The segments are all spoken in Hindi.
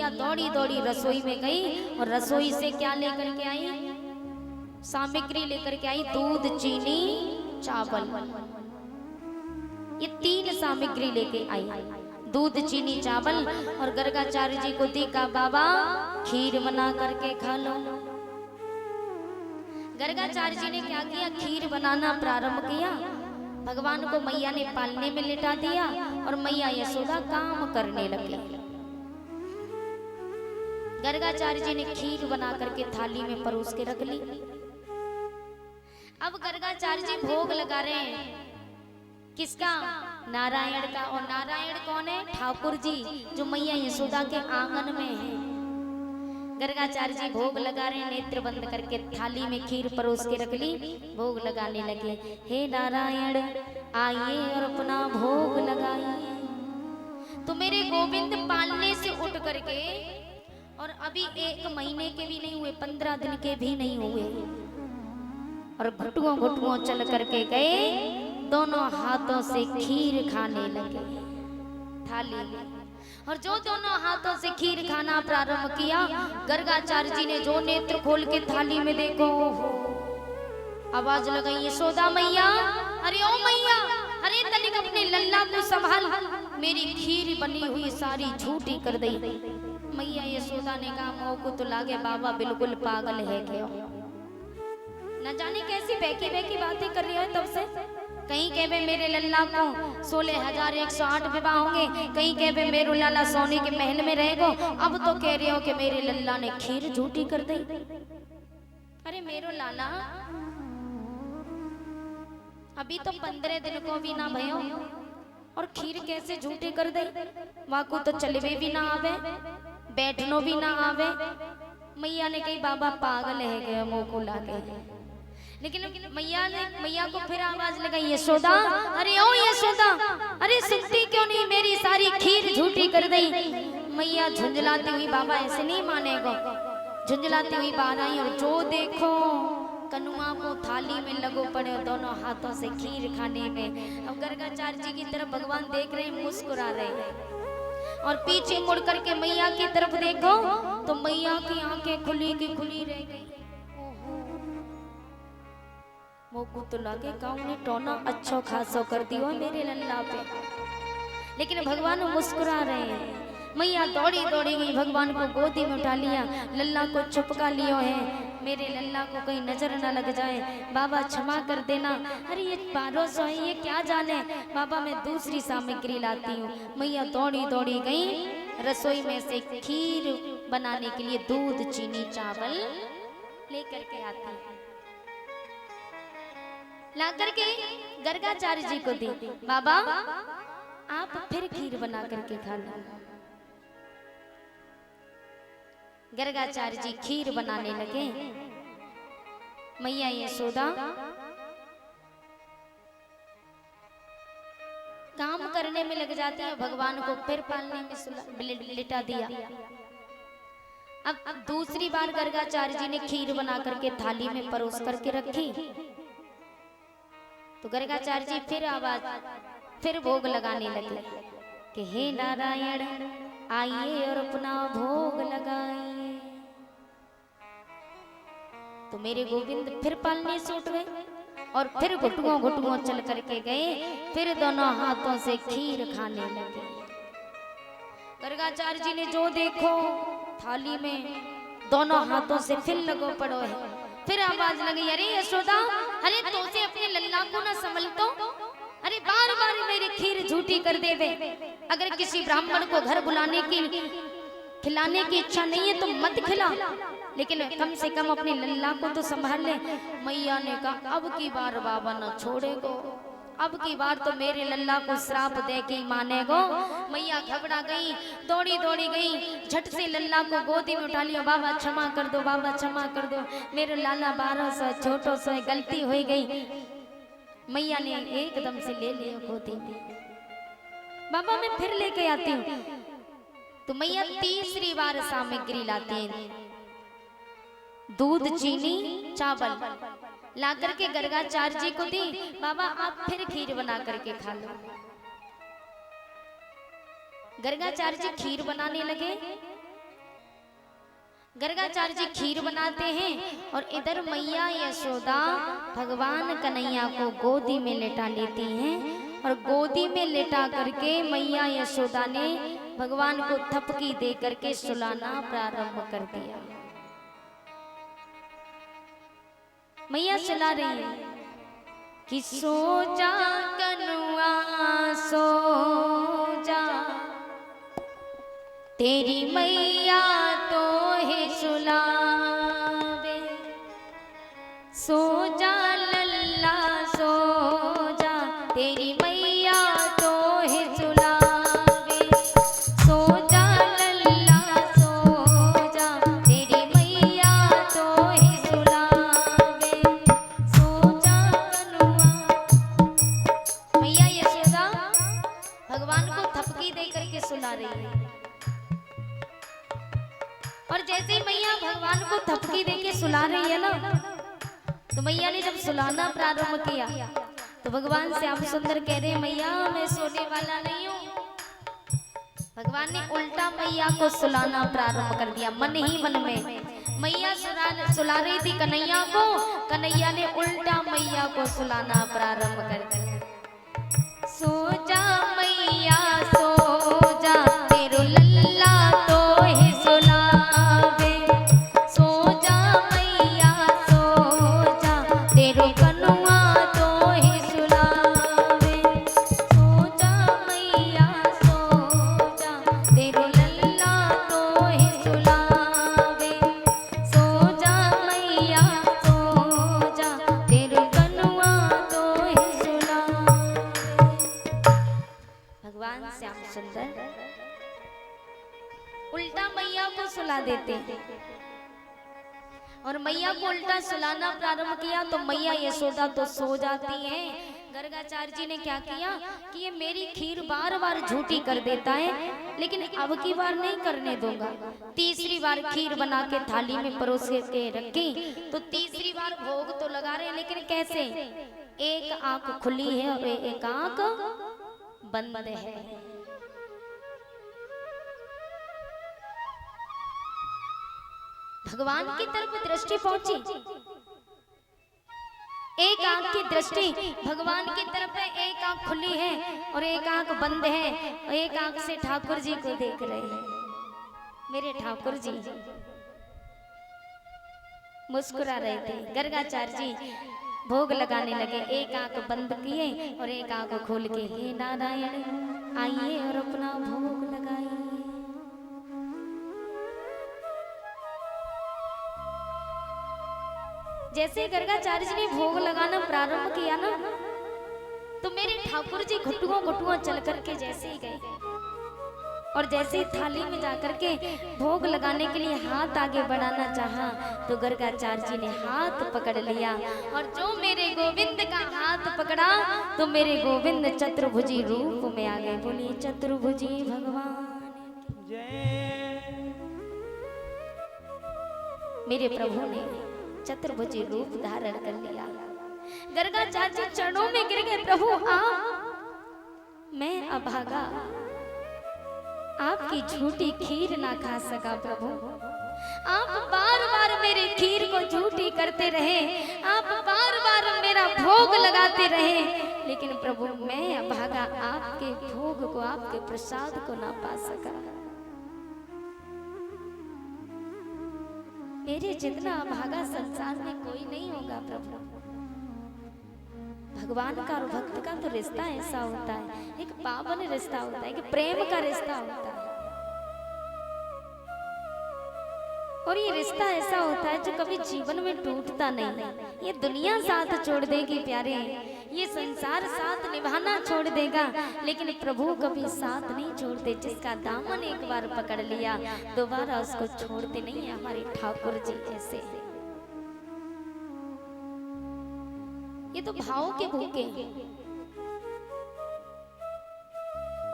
मैया दौड़ी दौड़ी रसोई में गई और रसोई से क्या लेकर के आई? सामग्री लेकर के आई, दूध, चीनी, चावल। ये 3 सामग्री लेके आई, दूध, चीनी, चावल। और गर्गाचार्य जी को देखा, बाबा खीर बना करके खा लो। गर्गाचार्य जी ने क्या किया? खीर बनाना प्रारंभ किया। भगवान को मैया ने पालने में लिटा दिया और मैया यशोदा काम करने लगी। गर्गाचार्य जी ने खीर बना करके थाली में परोस के रख ली। अब गर्गाचार्य जी भोग लगा रहे हैं, किसका? नारायण का। और नारायण कौन है? ठाकुर जी, जो मैया यशोदा के आंगन में है। गर्गाचार्य जी भोग लगा रहे हैं, नेत्र बंद करके थाली में खीर परोस के रख ली, भोग लगाने लगे। हे नारायण आइए और अपना भोग लगाइए। तो मेरे गोविंद पालने से उठ करके, और अभी 1 महीने के भी नहीं हुए, 15 दिन के भी नहीं हुए, और घुटुओं घुटुओं चल करके गए, दोनों हाथों से खीर खाने लगे थाली में। और जो दोनों हाथों से खीर खाना प्रारंभ किया, गर्गाचार्य जी ने जो नेत्र खोल के थाली में देखो, आवाज लगाई, यशोदा मैया, अरे ओ मैया, अरे तनिक अपने लल्ला को संभाल, मेरी खीर बनी हुई सारी झूठी कर दी। मैया यशोदा ने कहा, मोह को तो लागे बाबा बिल्कुल पागल है क्या, न जाने कैसी बहकी बहकी बातें कर रही है तब से। कहीं कहवे मेरे लल्ला को 16,108 विवाह होंगे, कहीं कहवे मेरे लल्ला सोने के महल में रहेगो, अब तो कह रहे हो कि मेरे लल्ला ने खीर झूठी कर दी। अरे मेरो लाला, अभी तो 15 दिन को भी ना भयो और खीर कैसे झूठी कर दी? वाकू तो चलवे भी ना आवे, बैठनो भी ना आवे। मैया ने कही बाबा पागल है गया, मुंह को लागे। लेकिन मैया को फिर आवाज लगाई, यशोदा, अरे ओ यशोदा, अरे सुनती क्यों नहीं, मेरी सारी खीर झूठी कर दी। मैया झुंझलाती हुई, बाबा ऐसे नहीं मानेगा, झुंझलाती हुई बाहर आई, और जो देखो कनुआ को थाली में लगो पड़े, दोनों हाथों से खीर खाने में। अब गर्गाचार्य जी की तरफ भगवान देख रहे हैं, मुस्कुरा रहे हैं, और पीछे मुड़ करके मैया की तरफ देखो तो मैया की आंखें खुली की खुली रह गई। मोकू तो लागे गाँव ने टोना अच्छो खासो कर दियो मेरे लल्ला पे, लेकिन भगवान मुस्कुरा रहे हैं। मैया दौड़ी दौड़ी गई, भगवान को गोदी में उठा लिया, लल्ला को चुपका लियो है, मेरे लल्ला को कहीं नजर न लग जाए, बाबा क्षमा कर देना। अरे ये 1200 है, ये क्या जाने, बाबा मैं दूसरी सामग्री लाती हूँ। मैया दौड़ी दौड़ी गई, रसोई में से खीर बनाने के लिए दूध, चीनी, चावल लेकर के आती है, ला करके गर्गाचार्य जी को दी। बाबा आप फिर खीर बना करके खा लो। गर्गाचार्य जी खीर बनाने लगे। मैया यशोदा काम करने में लग जाती है, भगवान को फिर पालने में लिटा दिया। अब दूसरी बार गर्गाचार्य जी ने खीर बना करके थाली में परोस करके रखी, तो गर्गाचार्य जी फिर भोग लगाने लगे कि हे नारायण आइए और अपना भोग लगाइए। तो मेरे गोविंद फिर पालने से उठ गए और फिर घुटुओं घुटुओं चल करके गए, फिर दोनों हाथों से खीर खाने लगे। गर्गाचार्य जी ने जो देखो थाली में दोनों हाथों से फिर लगो पड़ो है। फिर आवाज लगी, अरे यशोदा, अरे तो से अपने लल्ला को ना संभल तो, अरे बार बार मेरी खीर झूठी कर देवे। अगर किसी ब्राह्मण को घर बुलाने की खिलाने की इच्छा नहीं है तो मत खिला, लेकिन कम से कम अपने लल्ला को तो संभाल ले। मैया ने कहा अब की बार बाबा न छोड़ेगो, अब की बार तो मेरे लल्ला को श्राप दे के मानेगो। मैया घबरा गई, दौड़ी दौड़ी गई, झट से लल्ला को गोदी में उठा लिया, बाबा क्षमा कर दो, बाबा क्षमा कर दो, मेरे लाला 1200 छोटो से गलती हो गई। मैया ने एकदम से ले लिया गोदी में, बाबा मैं फिर लेके आती हूँ। तो मैया तीसरी बार सामग्री लाती है, दूध, चीनी, चावल ला करके गर्गाचार्य जी को दी। बाबा आप फिर खीर बना करके खा लो। गर्गाचार्य जी खीर बनाने लगे गर्गाचार्य जी खीर बनाते हैं और इधर मैया यशोदा भगवान कन्हैया को गोदी में लेटा लेती हैं और गोदी में लेटा करके मैया यशोदा ने भगवान को थपकी दे करके सुलाना प्रारंभ कर दिया। मैया सुला रही है कि सो जा कनुआ सो जा, तेरी मैया तो है सुलावे, सो जा लल्ला सो जा, तेरी मैया तो है सुलावे, सो जा लल्ला सो जा, तेरी मैया तो है सुलावे, सो जा कनुआ। मैया यशोदा भगवान को थपकी दे करके सुला रही है और जैसे ही मैया भगवान को थपकी देके सुला रही है ना, तो मैया ने जब सुलाना प्रारंभ किया तो भगवान श्याम सुंदर कह रहे मैया मैं सोने वाला नहीं हूँ। भगवान ने उल्टा मैया को सुलाना प्रारंभ कर दिया मन ही मन में। मैया सुला रही थी कन्हैया को, कन्हैया ने उल्टा मैया को सुलाना प्रारंभ कर दिया। सो जा मैया सो जा, तेरो लल्ला तो है सुलावे, सो जा मैया सो जा, तेरो कनुआ तो है सुलावे, सो जा मैया सो जा, तेरो लल्ला तो है सुलावे, सो जा मैया सो जा, तेरो कनुआ तो है सुलावे। भगवान श्याम सुंदर उल्टा मैया को सुला देते हैं और मैया को उल्टा सुलाना प्रारंभ किया तो मैया यशोदा तो सो जाती हैं। गर्गाचार्य जी ने क्या किया कि ये मेरी खीर बार बार झूठी कर देता है, लेकिन अब की बार नहीं करने दूंगा। तीसरी बार खीर बना के थाली में परोस के रखी तो तीसरी बार भोग तो लगा रहे, लेकिन कैसे? एक आंख खुली है और एक आंख बंद है। भगवान की तरफ दृष्टि पहुंची, एक आंख की दृष्टि भगवान की तरफ है, एक आंख खुली है और एक आंख बंद है और एक आंख से ठाकुर जी को देख रहे हैं। मेरे ठाकुर जी मुस्कुरा रहे थे। गर्गाचार्य जी भोग लगाने लगे, एक आंख बंद किए और एक आंख खोल के, हे नारायण आइए और अपना भोग लगाइए। जैसे गर्गाचार्य जी ने भोग लगाना प्रारंभ किया ना, तो मेरे ठाकुर जी घुटुओं घुटुओं चल करके जैसे ही गए और जैसे ही थाली में जाकर के भोग लगाने के लिए हाथ आगे बढ़ाना चाहा तो गर्गाचार्य जी ने हाथ पकड़ लिया और जो मेरे गोविंद का हाथ पकड़ा तो मेरे गोविंद चतुर्भुजी रूप में आ गए। बोलिए चतुर्भुजी भगवान जय। मेरे प्रभु ने चतुर्भुजी रूप धारण कर लिया। गर्गाचार्य जी चरणों में गिर गए, प्रभु आप, मैं अभागा आपकी झूठी खीर ना खा सका। प्रभु आप बार बार मेरे खीर को झूठी करते रहे, आप बार बार मेरा भोग लगाते रहे, लेकिन प्रभु मैं अभागा आपके भोग को, आपके प्रसाद को ना पा सका। मेरे जितना अभागा संसार में कोई नहीं होगा। प्रभु भगवान का और भक्त का तो रिश्ता ऐसा होता है, एक पावन रिश्ता होता है, एक प्रेम का रिश्ता होता है। और ये रिश्ता ऐसा होता है जो कभी जीवन में टूटता नहीं। ये दुनिया साथ छोड़ देगी प्यारे, ये संसार साथ निभाना छोड़ देगा, लेकिन प्रभु कभी साथ नहीं छोड़ते। जिसका दामन एक बार पकड़ लिया दोबारा उसको छोड़ते नहीं है। हमारे ठाकुर जी ऐसे, ये तो भाव के भूखे हैं।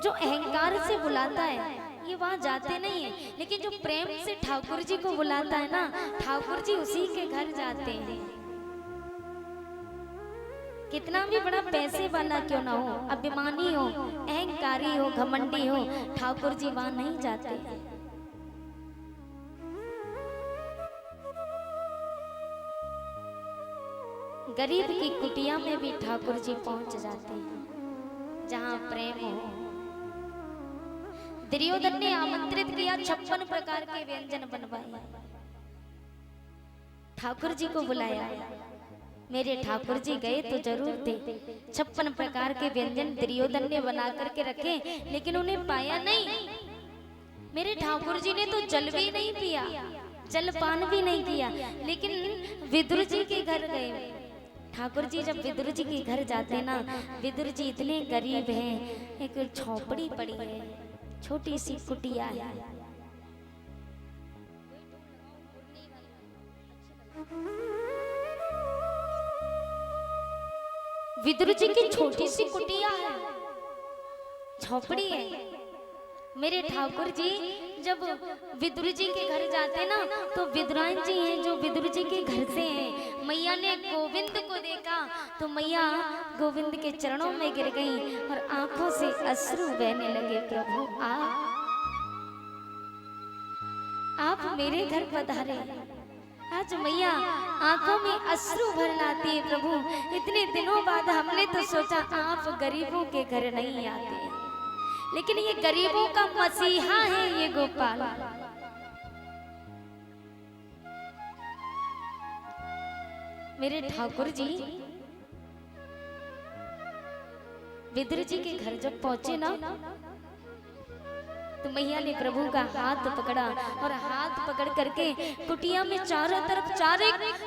जो अहंकार से बुलाता है ये वहां जाते नहीं है, लेकिन जो प्रेम से ठाकुर जी को बुलाता है ना, ठाकुर जी उसी के घर जाते हैं। कितना भी बड़ा पैसे वाला क्यों ना हो, अभिमानी हो, अहंकारी हो, घमंडी हो, ठाकुर जी वहां नहीं जाते। गरीब की कुटिया में भी ठाकुर जी पहुंच जाते हैं जहां प्रेम हो। दुर्योधन ने आमंत्रित किया, 56 प्रकार के व्यंजन बनवाए, ठाकुर जी को बुलाया। मेरे ठाकुर जी गए तो जरूर थे। 56 प्रकार के व्यंजन दुर्योधन ने बना करके रखे, लेकिन उन्हें पाया नहीं। मेरे ठाकुर जी ने तो जल भी नहीं पिया, जलपान भी नहीं किया, लेकिन विदुर जी के घर गए। ठाकुर जी जब विदुर जी के घर जाते ना, विदुर जी इतने गरीब हैं, एक झोपड़ी पड़ी है, छोटी सी कुटिया है। विदुर जी की छोटी सी कुटिया है, झोपड़ी है। मेरे ठाकुर जी जब विदुर जी के घर जाते ना, तो विद्वान जी हैं जो विदुर जी के घर से हैं। मैया ने गोविंद को देखा तो मैया गोविंद के चरणों में गिर गई और आंखों से अश्रु बहने लगे। प्रभु आप मेरे घर पधारे। आज मैया आंखों में अश्रु भर लाती है। प्रभु इतने दिनों बाद हमने तो सोचा आप गरीबों के घर नहीं आते, लेकिन ये गरीबों का मसीहा है ये गोपाल। मेरे ठाकुर जी विदुर जी के घर जब पहुंचे ना, तो मैया ने प्रभु का हाथ पकड़ा और हाथ पकड़ करके कुटिया में चारों तरफ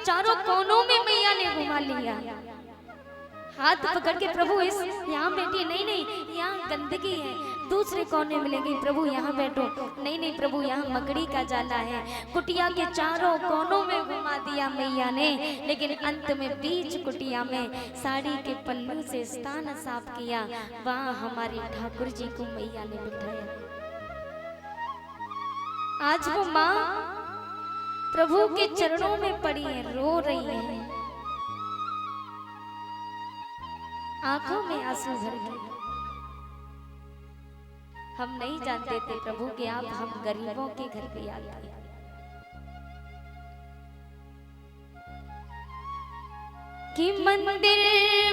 चारों कोनों में मैया ने घुमा लिया। हाथ पकड़ के प्रभु इस यहाँ बैठिए, नहीं नहीं यहाँ गंदगी है, दूसरे कोने मिलेंगे। प्रभु यहाँ बैठो, नहीं नहीं प्रभु यहाँ मकड़ी का जाला है। कुटिया के चारों कोनों में घुमा दिया मैया ने, लेकिन अंत में बीच कुटिया में साड़ी के पल्लू से स्थान साफ किया। वहाँ हमारे ठाकुर जी को मैया ने बिठाया। आज वो माँ प्रभु के चरणों में पड़ी है, रो रही है, आंखों में आंसू भर गए। हम नहीं जानते थे प्रभु कि आप हम गरीबों के घर पे आते हैं। कि मंदिर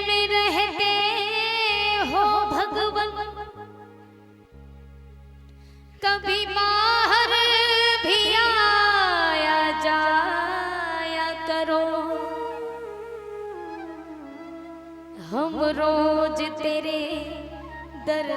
में रहते हो भगवान, कभी बाहर भी आया जाया करो। हम रोज तेरे दर